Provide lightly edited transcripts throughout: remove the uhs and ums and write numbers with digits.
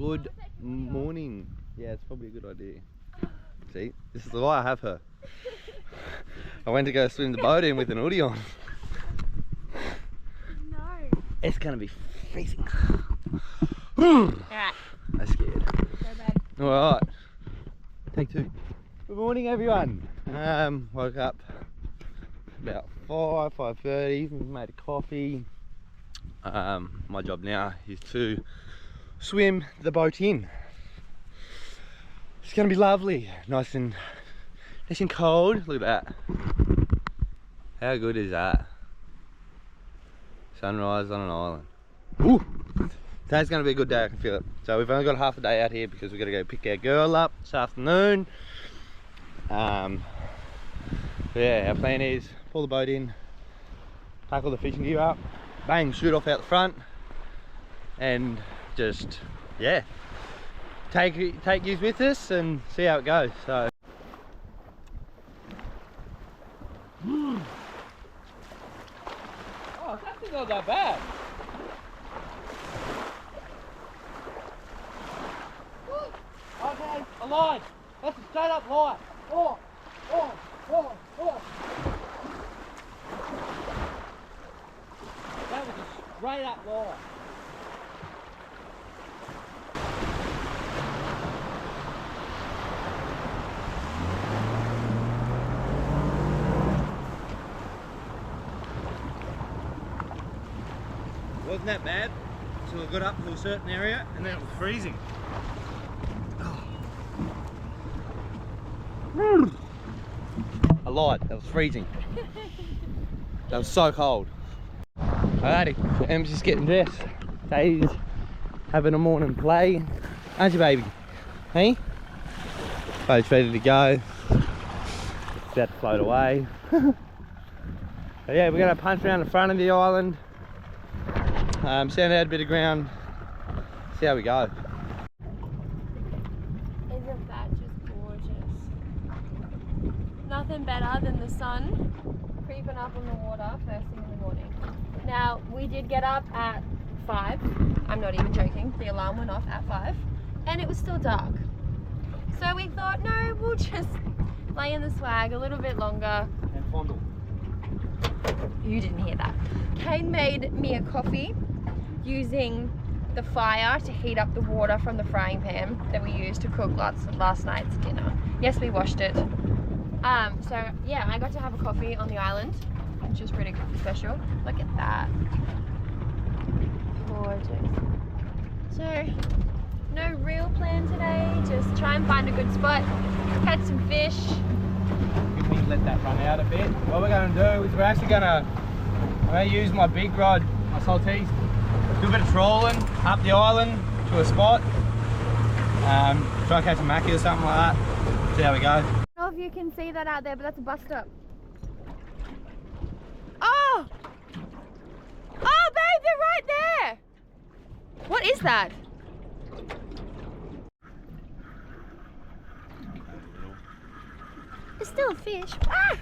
Good morning. Yeah, it's probably a good idea. See, this is why I have her. I went to go swim the boat in with an hoodie on. No. It's gonna be freezing. Alright. I'm scared. Go bed. Alright. Take two. Good morning, everyone. Woke up about 5:30. Made a coffee. My job now is to swim the boat in. It's gonna be lovely, nice and cold. Look at that. How good is that? Sunrise on an island. Ooh. Today's gonna be a good day, I can feel it. So we've only got half a day out here because we've got to go pick our girl up this afternoon. Yeah, our plan is pull the boat in, pack all the fishing gear up, bang, shoot off out the front, and just, yeah, take you with us and see how it goes. So oh, that's not that bad. Okay, a line. That's a straight up line. Oh. That was a straight up line. Wasn't that bad until I got up to a certain area and then it was freezing. I lied, that was freezing. That was so cold. Alrighty, Em's just getting dressed. Sadie's having a morning play. Aren't you, baby? Hey? Boat's ready to go. It's about to float away. So yeah, we're gonna punch around the front of the island. Sand out a bit of ground. See how we go. Isn't that just gorgeous? Nothing better than the sun creeping up on the water first thing in the morning. Now, we did get up at 5. I'm not even joking. The alarm went off at 5 and it was still dark. So we thought, no, we'll just lay in the swag a little bit longer. And fondle. You didn't hear that. Cain made me a coffee using the fire to heat up the water from the frying pan that we used to cook last night's dinner. Yes, we washed it. So yeah, I got to have a coffee on the island, which was pretty special. Look at that. Gorgeous. So, no real plan today, just try and find a good spot, catch some fish. We let that run out a bit. What we're going to do is we're actually going to use my big rod, my saltese, do a bit of trawling up the island to a spot. Try and catch a mackie or something like that. See how we go. I don't know if you can see that out there, but that's a bus stop. Oh! Oh, babe, they're right there! What is that? It's still a fish. Ah!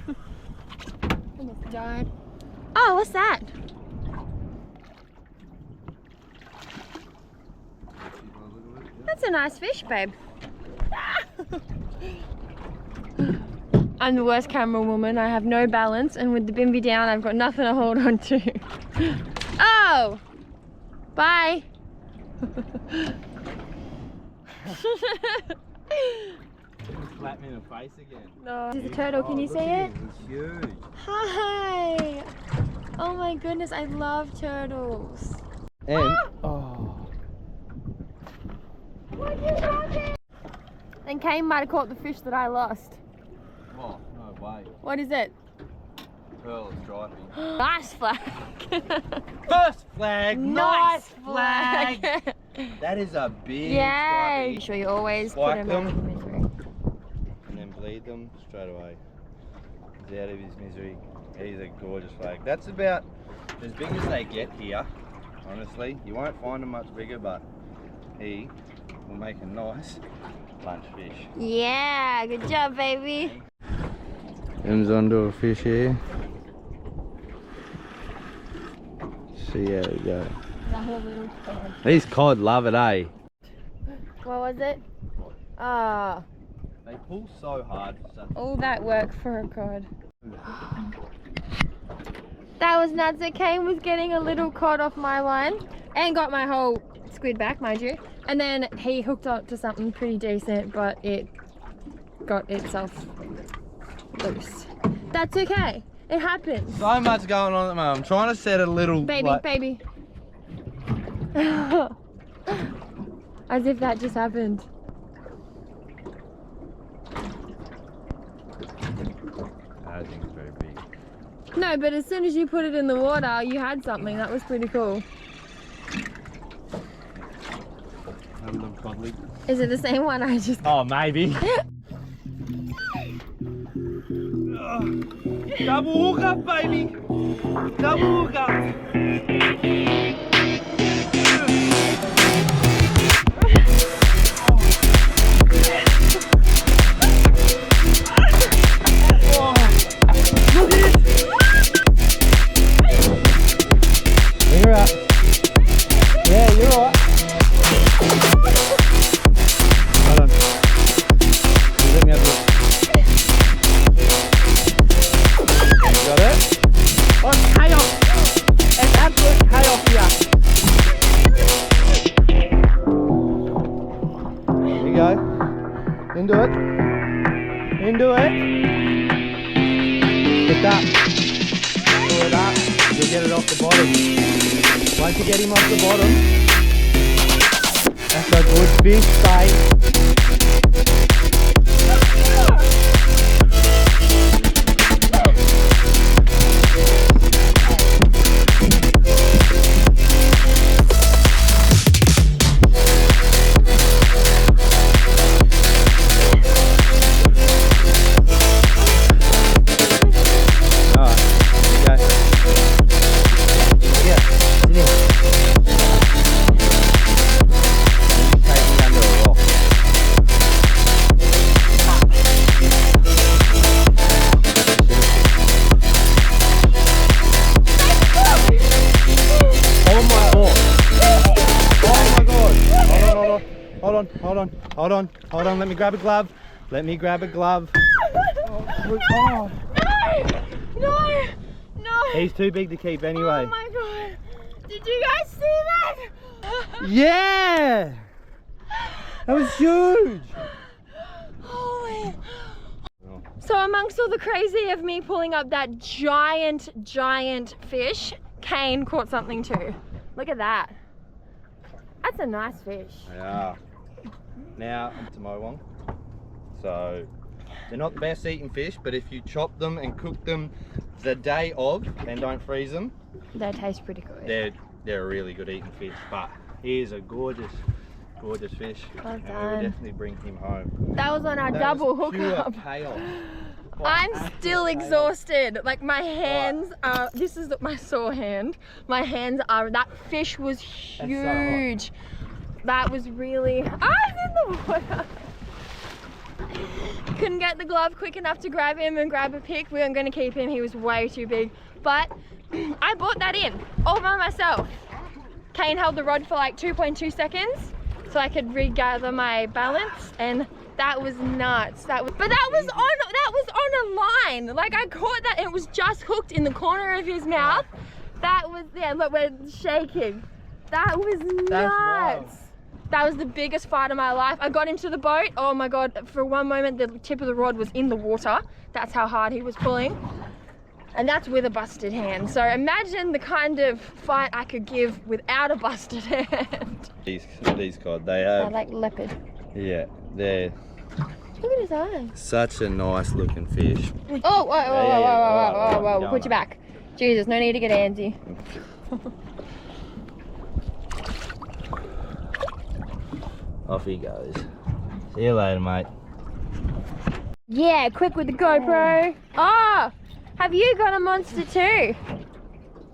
Almost died. Oh, what's that? That's a nice fish, babe. Ah! I'm the worst camera woman. I have no balance, and with the bimby down, I've got nothing to hold on to. Oh! Bye! Slap me in the face again. No. This is a turtle, can you see it? It's huge. Hi! Oh my goodness, I love turtles. And, oh. What you got? And Cain might have caught the fish that I lost. Oh, no way. What is it? Pearl striping. Nice flag. First flag! Nice flag. That is a big Yay! striping. Sure, you always put Spike him them. out of misery. And then bleed them straight away. He's out of his misery. He's a gorgeous flag. That's about as big as they get here, honestly. You won't find them much bigger, but he will make a nice lunch fish. Yeah, good job, baby. Em's onto a fish here. See how we go. These cod love it, eh? What was it? Ah. They pull so hard. All that work for a cod. That was nuts. So Cain was getting a little cod off my line and got my whole squid back, mind you. And then he hooked up to something pretty decent, but it got itself loose. That's okay. It happens. So much going on at the moment. I'm trying to set a little... Baby. As if that just happened. I think it's very big. No, but as soon as you put it in the water, you had something. That was pretty cool. Have a little codly. Is it the same one I just... Oh, maybe. Double hook up, baby. Double hook up. Into it. Get that. Pull it up. You'll get it off the bottom. Once you get him off the bottom, that's a good fish, babe. Hold on, let me grab a glove. Oh. No. He's too big to keep anyway. Oh my god. Did you guys see that? Yeah! That was huge. Holy. So amongst all the crazy of me pulling up that giant fish, Cain caught something too. Look at that. That's a nice fish. Yeah. Now, to my one. So, they're not the best eating fish, but if you chop them and cook them the day of and don't freeze them, they taste pretty good. They're a really good eating fish. But here's a gorgeous fish. Well and done. we will definitely bring him home. That was on our double hookup. I'm still exhausted. Like my hands are, this is my sore hand. My hands are, that fish was huge. That was really, I was in the water. Couldn't get the glove quick enough to grab him and grab a pick. We weren't going to keep him, he was way too big. But I brought that in all by myself. Cain held the rod for like 2.2 seconds so I could regather my balance, and that was nuts. But that was on a line. Like I caught that, and it was just hooked in the corner of his mouth. That was, yeah, look, we're shaking. That was nuts. That was the biggest fight of my life. I got into the boat. Oh my God, for one moment, the tip of the rod was in the water. That's how hard he was pulling. And that's with a busted hand. So imagine the kind of fight I could give without a busted hand. These cod, they have... They're like leopard. Yeah, they're... Look at his eyes. Such a nice looking fish. Oh, whoa, we'll put you back. Jesus, no need to get antsy. Off he goes. See you later, mate. Yeah, quick with the GoPro. Oh, have you got a monster too?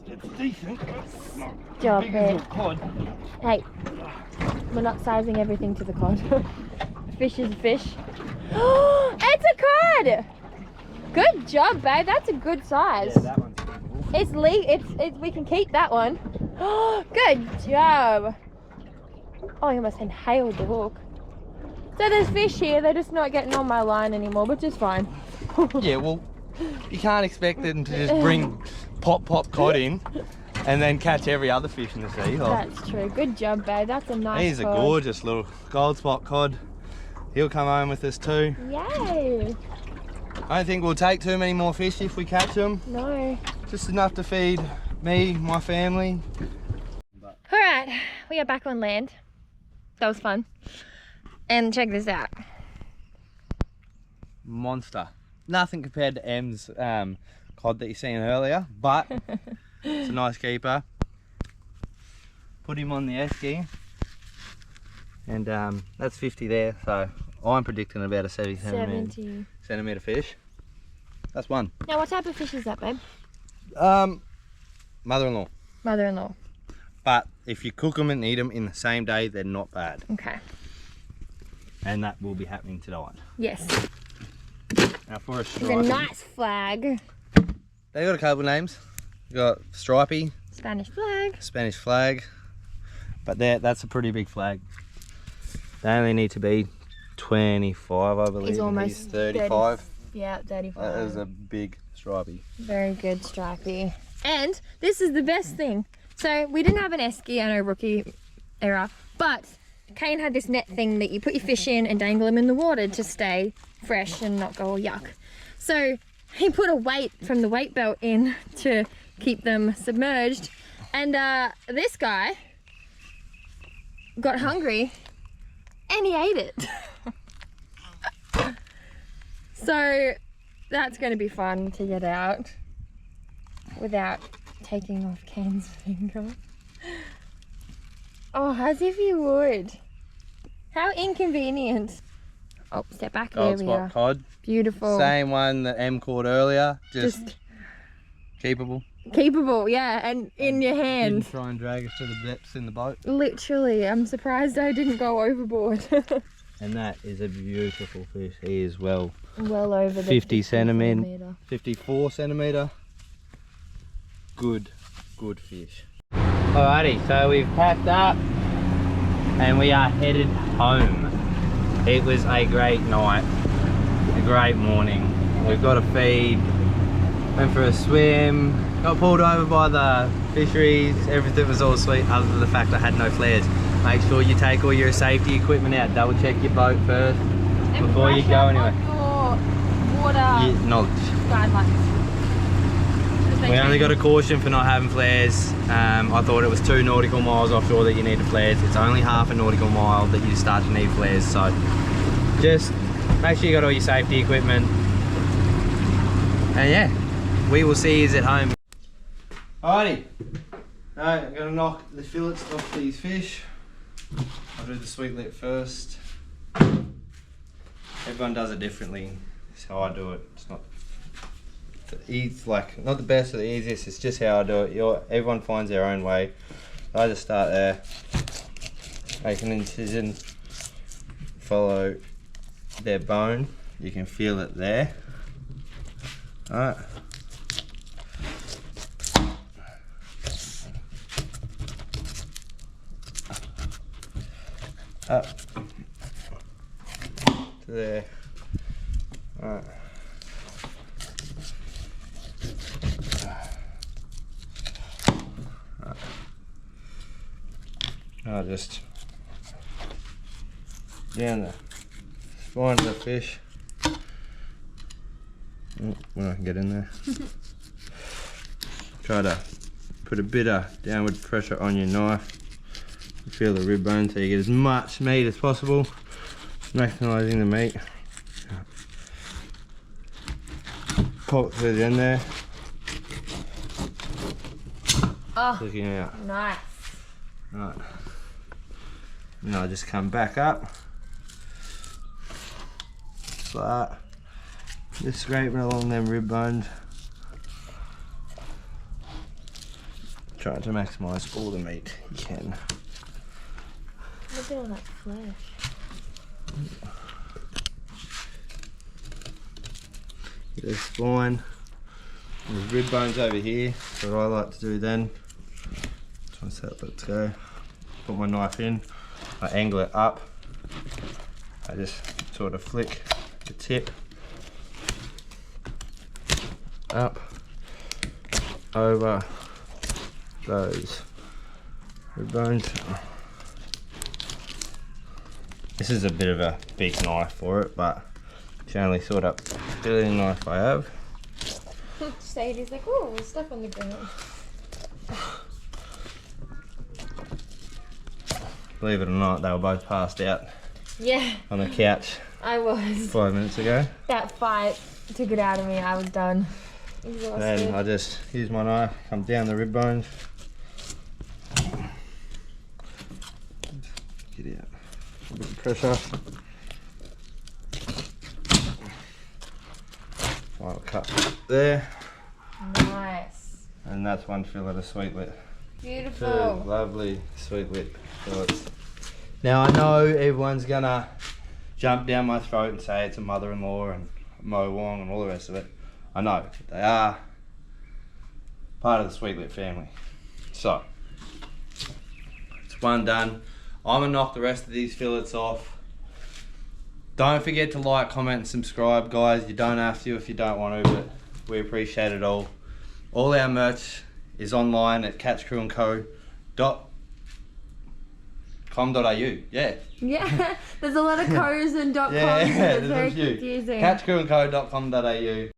It's decent. Stop Big it. as a cod. Hey, we're not sizing everything to the cod. A fish is a fish. It's a cod! Good job, babe. That's a good size. Yeah, that one's cool. It's we can keep that one. Good job. Oh, you almost inhaled the hook. So there's fish here, they're just not getting on my line anymore, which is fine. Yeah, well, you can't expect them to just bring pop cod in and then catch every other fish in the sea. Like, That's true. Good job, babe. That's a nice he's a cod. gorgeous little gold spot cod. He'll come home with us too. Yay! I don't think we'll take too many more fish if we catch them. No. Just enough to feed me, my family. Alright, we are back on land. That was fun. And check this out. Monster. Nothing compared to Em's cod that you seen earlier, but it's a nice keeper. Put him on the esky, and that's 50 there, so I'm predicting about a 70 centimetre fish. That's one. Now what type of fish is that, babe? Mother-in-law. Mother-in-law. But if you cook them and eat them in the same day, they're not bad. Okay. And that will be happening tonight. Yes. Now for a It's stripey. a nice flag. They got a couple of names. You got stripey, Spanish flag. Spanish flag, but that's a pretty big flag. They only need to be 25, I believe. He's almost He's 35. 30, yeah, 35. That is a big stripey. Very good, stripey. And this is the best thing. So we didn't have an esky, I know, rookie era, but Cain had this net thing that you put your fish in and dangle them in the water to stay fresh and not go all yuck. So he put a weight from the weight belt in to keep them submerged, and this guy got hungry and he ate it. So that's going to be fun to get out without taking off Cain's finger. Oh, as if you would. How inconvenient. Oh, step back. Gold There we spot are. cod. Beautiful. Same one that Em caught earlier. Just keepable. Keepable, yeah, and in your Didn't hand. try and drag us to the depths in the boat. Literally, I'm surprised I didn't go overboard. And that is a beautiful fish. He is well Well over the 50 centimetre. centimetre. 54 centimetre. Good fish. Alrighty, so we've packed up and we are headed home. It was a great night, a great morning. We've got a feed, went for a swim, got pulled over by the fisheries. Everything was all sweet other than the fact I had no flares. Make sure you take all your safety equipment out, double check your boat first And before you brush go up anywhere. on your water Knowledge. guidelines. We only got a caution for not having flares. I thought it was 2 nautical miles offshore that you needed flares. It's only half a nautical mile that you start to need flares. So just make sure you got all your safety equipment. And yeah, we will see you at home. Alrighty. Alright, I'm gonna knock the fillets off these fish. I'll do the sweet lip first. Everyone does it differently. It's how I do it. It's not not the best or the easiest, it's just how I do it. Everyone finds their own way. I just start there, make an incision, follow their bone, you can feel it there. Alright. Up to there. Alright. I'll just down the spine of the fish. When I can get in there. Try to put a bit of downward pressure on your knife. Feel the rib bone so you get as much meat as possible. Maximising the meat. Pop it through the end there. Oh, Looking out. nice. Right. Now I just come back up. Just like that. Just scraping along them rib bones. Trying to maximise all the meat you can. Look at all that flesh. Get the spine. There's rib bones over here. So what I like to do then, once that lets go, put my knife in, I angle it up, I just sort of flick the tip up over those rib bones. This is a bit of a big knife for it, but it's the only sort of filling knife I have. Sadie's like, oh, there's stuff on the ground. Believe it or not, they were both passed out Yeah, on the couch I was. 5 minutes ago. That fight took it out of me. I was done. Exhausted. Then I just use my knife, come down the rib bones. Get out. A bit of pressure. Final cut there. Nice. And that's one fillet of sweetlet. Beautiful. Two lovely sweetlet fillets. Now I know everyone's gonna jump down my throat and say it's a mother-in-law and Mo Wong and all the rest of it. I know, they are part of the sweetlet family. So, it's one done. I'm gonna knock the rest of these fillets off. Don't forget to like, comment and subscribe, guys. You don't have to if you don't want to, but we appreciate it all. All our merch is online at catchcrewandco.com.au. Yeah. Yeah, there's a lot of co's and .coms. Yeah, It's there's very a few. confusing. Catchcrewandco.com.au.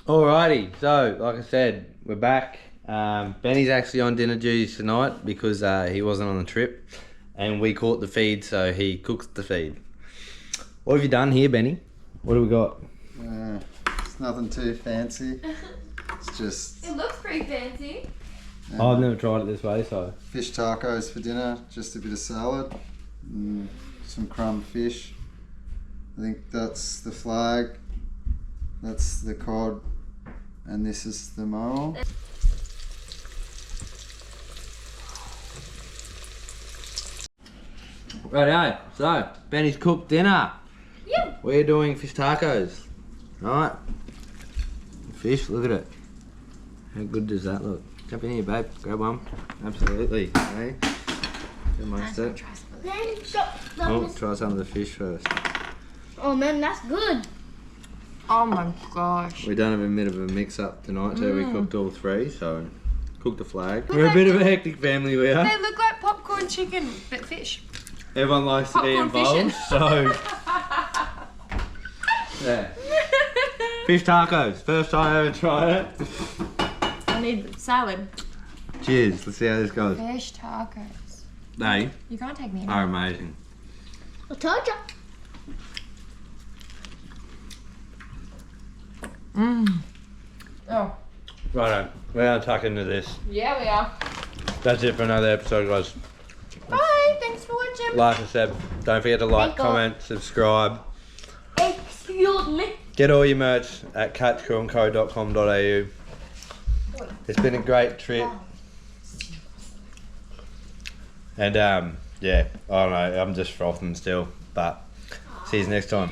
Alrighty, so like I said, we're back. Benny's actually on dinner duties tonight because he wasn't on the trip, and we caught the feed, so he cooks the feed. What have you done here, Benny? What do we got? It's nothing too fancy. It's just It looks pretty fancy. I've never tried it this way, so. fish tacos for dinner, just a bit of salad, some crumb fish. I think that's the flag, that's the cod, and this is the marl. Righto, so Benny's cooked dinner. Yeah. We're doing fish tacos. Right. Fish, look at it. How good does that look? Jump in here, babe. Grab one. Absolutely. Okay. Get amongst it. Oh, try some of the fish first. Oh man, that's good. Oh my gosh. We done a bit of a mix up tonight too. We cooked all three, so cooked the flag. We're a bit of a hectic family, we are. They look like popcorn chicken, but fish. Everyone likes to be Popcorn involved, so yeah. Fish tacos. First time I ever tried it. I need salad. Cheers. Let's see how this goes. Fish tacos. They You can't take me. are amazing. I told ya. Oh. Righto. We're gonna tuck into this. Yeah, we are. That's it for another episode, guys. Bye. Thanks for watching. Like I said, don't forget to like, Thank God. comment, subscribe. Excuse me. Get all your merch at catchcrewandco.com.au. It's been a great trip. And yeah, I don't know, I'm just frothing still. But see you next time.